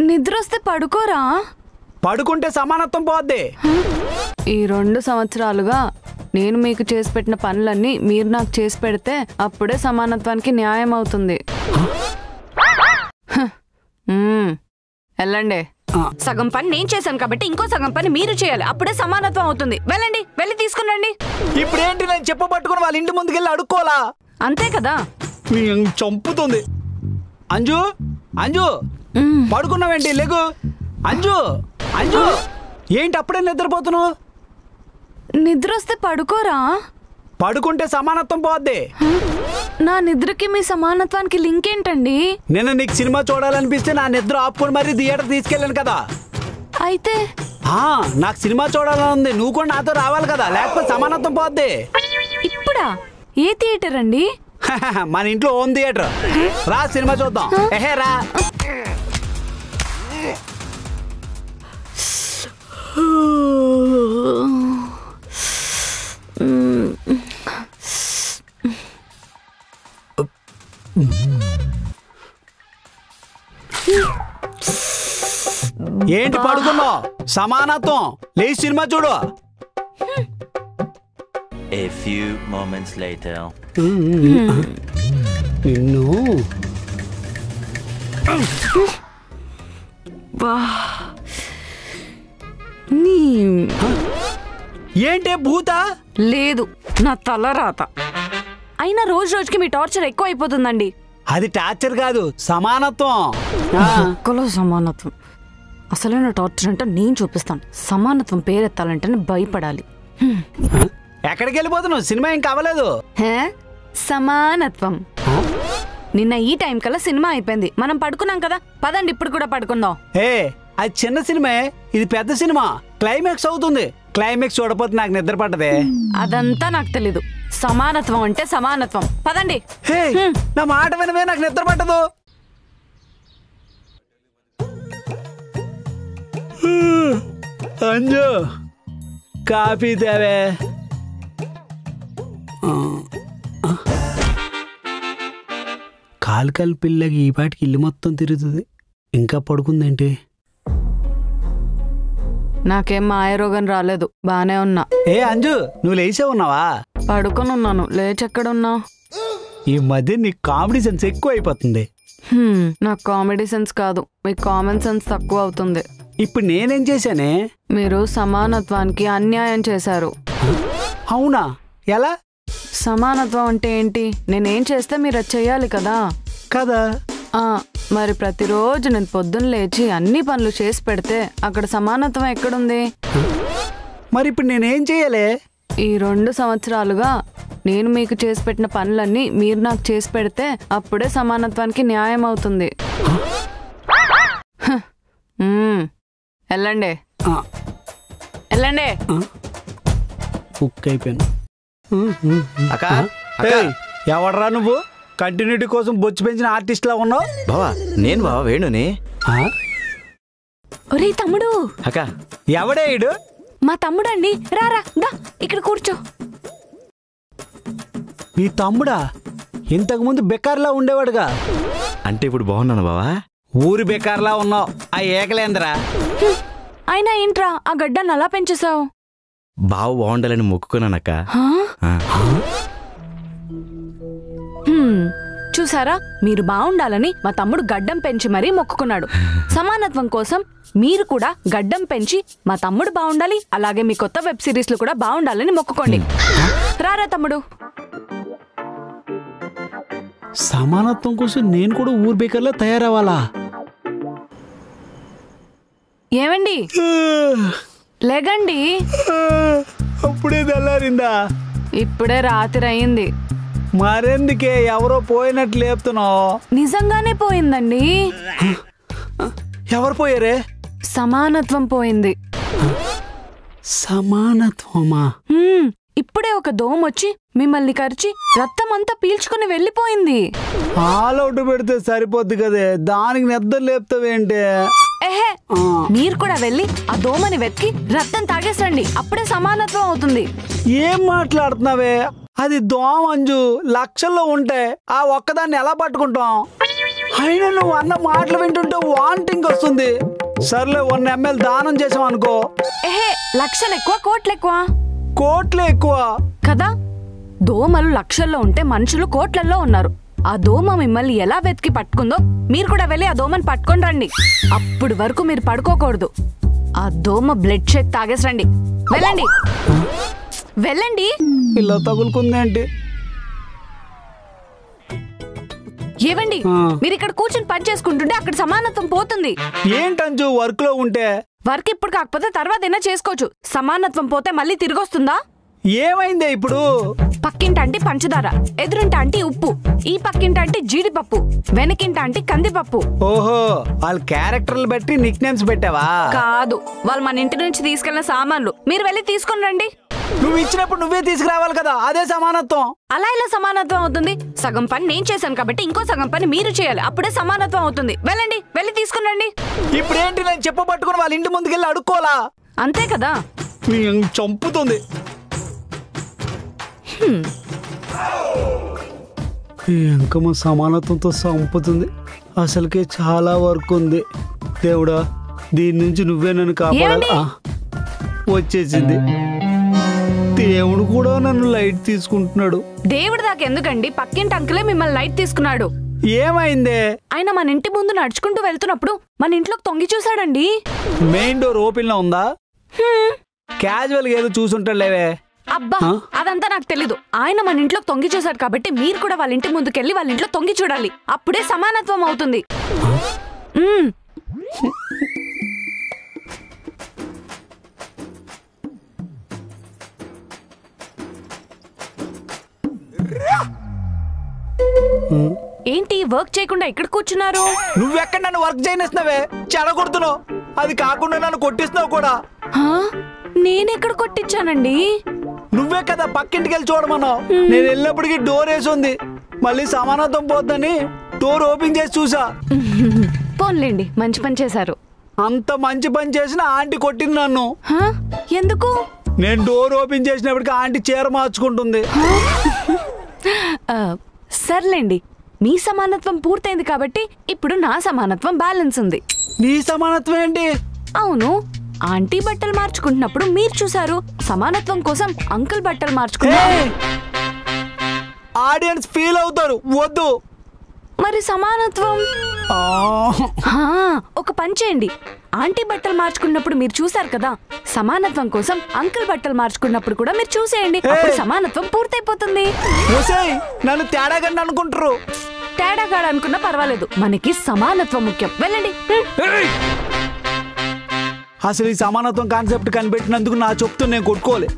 నిద్ర వస్తే పడుకోరా? పడుకుంటే సమానత్వం పోద్ది. ఈ 2 సంవత్సరాలుగా నేను మీకు చేసి పెట్టిన పనులన్నీ మీరు నాకు చేసి పెడితే అప్పుడే సమానత్వానికి న్యాయం అవుతుంది. వెళ్ళండి. సగం పని నేను చేశాను కాబట్టి ఇంకో సగం పని మీరు చేయాలి, అప్పుడే సమానత్వం అవుతుంది. వెళ్ళండి, వెళ్ళి తీసుకురండి. ఇప్పుడేంటి నేను చెప్పబట్టుకుని వాళ్ళ ఇంటి ముందుకెళ్ళి అడుక్కోవాలా? అంతే కదా. చంపుతుంది. అంజు అంజు పడుకున్నావేంటి? లేకు అంజు. అంజు ఏంటి అప్పుడే నిద్రపోతున్నావు? నిద్ర వస్తే పడుకోరా? పడుకుంటే సమానత్వం పోద్ది. నా నిద్రకి మీ సమానత్వానికి లింక్ ఏంటండి? నేను నీకు సినిమా చూడాలనిపిస్తే నా నిద్ర ఆపుకొని మరీ థియేటర్ తీసుకెళ్ళాను కదా. అయితే నాకు సినిమా చూడాలని ఉంది, నువ్వు కూడా నాతో రావాలి కదా, లేకపోతే సమానత్వం పోద్ది. ఇప్పుడా? ఏ థియేటర్ అండి? మన ఇంట్లో హోమ్ థియేటర్. రా సినిమా చూద్దాం. ఎహే రా. ఏంటి పడుకున్నావు? సమానత్వం లేచి సినిమా చూడు. A few moments later. ఏంటే భూత? లేదు, నా తల రాత. అయినా రోజు రోజుకి మీ టార్చర్ ఎక్కువ అయిపోతుందండి. అది టార్చర్ కాదు, సమానత్వం. ఒక్కలో సమానత్వం. అసలైన టార్చర్ అంటే నేను చూపిస్తాను. సమానత్వం పేరెత్తాలంటే భయపడాలి. ఎక్కడికి వెళ్ళిపోతున్నావు? సినిమా ఏం కావలేదు. సమానత్వం నిన్న ఈ టైం కల్లా సినిమా అయిపోయింది. మనం పడుకున్నాం కదా, పదండి ఇప్పుడు కూడా పడుకుందాం. అది చిన్న సినిమా, ఇది పెద్ద సినిమా. క్లైమాక్స్ అవుతుంది. క్లైమాక్స్ చూడపోతే నాకు నిద్ర పట్టదే. అదంతా నాకు తెలీదు. సమానత్వం అంటే సమానత్వం. పదండి. నా మాట వినవే, నాకు నిద్ర పట్టదు. అంజు కాఫీ తేవే. కాలు పిల్లకి ఈ పాటికి ఇల్లు మొత్తం తిరుగుతుంది, ఇంకా పడుకుందేంటి? నాకేం మాయరోగం రాలేదు, బానే ఉన్నా. అంజు నువ్వు లేచే ఉన్నావా? పడుకొని ఉన్నాను. లేచెక్కడున్నా? ఈ మధ్య నీకు కామెడీ సెన్స్ ఎక్కువ అయిపోతుంది. నాకు కామెడీ సెన్స్ కాదు, మీకు కామన్ సెన్స్ తక్కువ అవుతుంది. ఇప్పుడు నేనేం చేశానే? మీరు సమానత్వానికి అన్యాయం చేశారు. అవునా? ఎలా? సమానత్వం అంటే ఏంటి? నేనేం చేస్తే మీరు అది చెయ్యాలి కదా. కదా. మరి ప్రతిరోజు నేను పొద్దున్న లేచి అన్ని పనులు చేసి పెడితే అక్కడ సమానత్వం ఎక్కడుంది? మరి ఇప్పుడు నేనేం చెయ్యాలి? ఈ 2 సంవత్సరాలుగా నేను మీకు చేసి పెట్టిన పనులన్నీ మీరు నాకు చేసి పెడితే అప్పుడే సమానత్వానికి న్యాయం అవుతుంది. వెళ్ళండి, వెళ్ళండి. కుక్ అయిపోయాను. ఎవడరా నువ్వు? కంటిన్యూటీ కోసం బొచ్చు పెంచిన ఆర్టిస్ట్ లా ఉన్నావు. బావా నేను బావా వేణుని. ఒరే తమ్ముడు. అక్క ఎవడే ఇడు? మా తమ్ముడండి. రారా దా ఇక్కడ కూర్చో. నీ తమ్ముడా? ఇంతకు ముందు బెకార్లా ఉండేవాడుగా. అంటే ఇప్పుడు బాగున్నాను బావా? ఊరి బెకార్లా ఉన్నావు. ఆ ఏకలేంద్రా. అయినా ఏంట్రా ఆ గడ్డను అలా పెంచేసావు? బావ బాగుండాలని మొక్కుకున్నానక్క. చూసారా, మీరు బాగుండాలని మా తమ్ముడు గడ్డం పెంచి మరీ మొక్కుకున్నాడు. సమానత్వం కోసం మీరు కూడా గడ్డం పెంచి మా తమ్ముడు బాగుండాలి, అలాగే మీ కొత్త వెబ్ సిరీస్లు కూడా బాగుండాలని మొక్కుకోండి. రారా తమ్ముడు. సమానత్వం కోసం నేను కూడా ఊరు బేకర్లా తయారవ్వాలా? ఏమండి, లేగండి. అప్పుడే తెల్లారిందా? ఇప్పుడే రాత్రి అయింది. మరెందుకే ఎవరో పోయినట్లు లేపుతున్నావు? నిజంగానే పోయిందండి. ఎవరు పోయారే? సమానత్వం పోయింది. సమానత్వమా? ఇప్పుడే ఒక దోమొచ్చి మిమ్మల్ని కరిచి రక్తం అంతా పీల్చుకుని వెళ్ళిపోయింది. ఆల్అౌట్ పెడితే సరిపోద్ది కదే, దానికి నిద్ర లేపుతావేంటి? మీరు కూడా వెళ్ళి ఆ దోమని వెతికి రక్తం తాగేసండి, అప్పుడే సమానత్వం అవుతుంది. ఏం మాట్లాడుతున్నావే? అది దోమ అంజు, లక్షల్లో ఉంటే ఆ ఒక్కదాన్ని ఎలా పట్టుకుంటాం? అయినా నువ్వు అన్న మాటలు వింటుంటే వాంటింగ్ వస్తుంది. సర్లే 1 ml దానం చేసాం అనుకో. ఏహే, లక్షలు ఎక్కువ కోట్లు ఎక్కువ? కోట్లే ఎక్కువ కదా. దోమలు లక్షల్లో ఉంటే మనుషులు కోట్లల్లో ఉన్నారు. ఆ దోమ మిమ్మల్ని ఎలా వెతికి పట్టుకుందో మీరు కూడా వెళ్ళి ఆ దోమని పట్టుకొని రండి. అప్పుడు వరకు మీరు పడుకోకూడదు. ఆ దోమ బ్లడ్ షేక్ తాగేసి రండి. వెళ్ళండి వెళ్ళండి. ఇలా తగులుకుంది ఏంటి? ఏవండి, మీరు ఇక్కడ కూర్చొని పని చేసుకుంటుంటే అక్కడ సమానత్వం పోతుంది. ఏంటంజు వర్క్ లో ఉంటే? వర్క్ ఇప్పుడు కాకపోతే తర్వాత అయినా చేసుకోవచ్చు. సమానత్వం పోతే మళ్ళీ తిరిగి వస్తుందా? ఏమైందే ఇప్పుడు? పక్కింటి పంచదార, ఎదురింటి ఉప్పు, ఈ పక్కింటి జీడిపప్పు, వెనకింటి కందిపప్పు. ఓహో, వాళ్ళ క్యారెక్టర్లు బట్టి నిక్ నేమ్స్ పెట్టావా? కాదు, వాళ్ళు మన ఇంటి నుంచి తీసుకెళ్లిన సామాన్లు. మీరు వెళ్ళి తీసుకుని రండి. నువ్వు ఇచ్చినప్పుడు నువ్వే తీసుకురావాలి కదా, అదే సమానత్వం. అలా ఇలా సమానత్వం అవుతుంది? సగం పని నేను చేశాను కాబట్టి ఇంకో సగం పని మీరు చేయాలి. అప్పుడే సమానత్వం అవుతుంది. వెళ్ళండి, వెళ్ళి తీసుకుని రండి. ఇప్పుడేంటి నేను చెప్పబట్టుకుని వాళ్ళ ఇంటి ముందుకెళ్ళి అడుక్కోవాలా? అంతే కదా. చంపుతుంది. ఇంకమ సమానత్వంతో చంపుతుంది. అసలుకే చాలా వర్క్ ఉంది. దేవుడా, దీని నుంచి నువ్వే నన్ను కాపాడాలి. వచ్చేసింది. దేవుడు కూడా నన్ను లైట్ తీసుకుంటున్నాడు. దేవుడి దాకా ఎందుకండి, పక్కింటి అంకులే మిమ్మల్ని లైట్ తీసుకున్నాడు. ఏమైందే? ఆయన మన ఇంటి ముందు నడుచుకుంటూ వెళ్తున్నప్పుడు మన ఇంట్లోకి తొంగి చూసాడండి. మెయిన్ డోర్ ఓపెన్ లో ఉందా? క్యాజువల్ గా ఏదో చూసుంటాడులేవే. అబ్బా, అదంతా నాకు తెలీదు. ఆయన మన ఇంట్లోకి తొంగి చూశాడు కాబట్టి మీరు కూడా వాళ్ళ ఇంటి ముందుకెళ్ళి వాళ్ళ ఇంట్లో తొంగి చూడాలి. అప్పుడే సమానత్వం అవుతుంది. ఏంటి వర్క్ చేయకుండా ఇక్కడ కూర్చున్నారు? నువ్వెక్కడ నన్ను వర్క్ చేయనిస్తున్నావే? చెడగొడుతున్నావు. అది కాకుండా నన్ను కొట్టిస్తున్నావు కూడా. నేనెక్కడ కొట్టించానండి? నువ్వే కదా పక్కింటికి వెళ్ళి చూడమన్నావు. నేను వెళ్ళినప్పటికీ డోర్ వేసి ఉంది. మళ్ళీ సమానత్వం పోద్దని డోర్ ఓపెన్ చేసి చూసా. పోన్లేండి, మంచి పని చేశారు. అంత మంచి పని చేసిన ఆంటీ కొట్టింది నన్ను. ఎందుకు? నేను డోర్ ఓపెన్ చేసినప్పటికీ ఆంటీ చీర మార్చుకుంటుంది. సర్లేండి, మీ సమానత్వం పూర్తయింది కాబట్టి ఇప్పుడు నా సమానత్వం బ్యాలెన్స్ ఉంది. నీ సమానత్వం ఏంటి? అవును, ఆంటీ బట్టలు మార్చుకుంటున్నప్పుడు మీరు చూసారు. సమానత్వం కోసం అంకుల్ బట్టలు మార్చుకున్నారు. ఆడియన్స్ ఫీల్ అవుతారు. వద్దు. మరి సమానత్వం? ఒక పని చేయండి. ఆంటీ బట్టలు మార్చుకున్నప్పుడు మీరు చూసారు కదా, సమానత్వం కోసం అంకుల్ బట్టలు మార్చుకున్నప్పుడు కూడా మీరు చూసేయండి. అప్పుడు సమానత్వం పూర్తయిపోతుంది. నన్ను తేడాగా అనుకుంటారు. తేడాగా అనుకున్నా పర్వాలేదు, మనకి సమానత్వం ముఖ్యం. వెళ్ళండి. అసలు ఈ సమానత్వం కాన్సెప్ట్ కనిపెట్టినందుకు నా చెప్తూ నేను కొట్టుకోలే.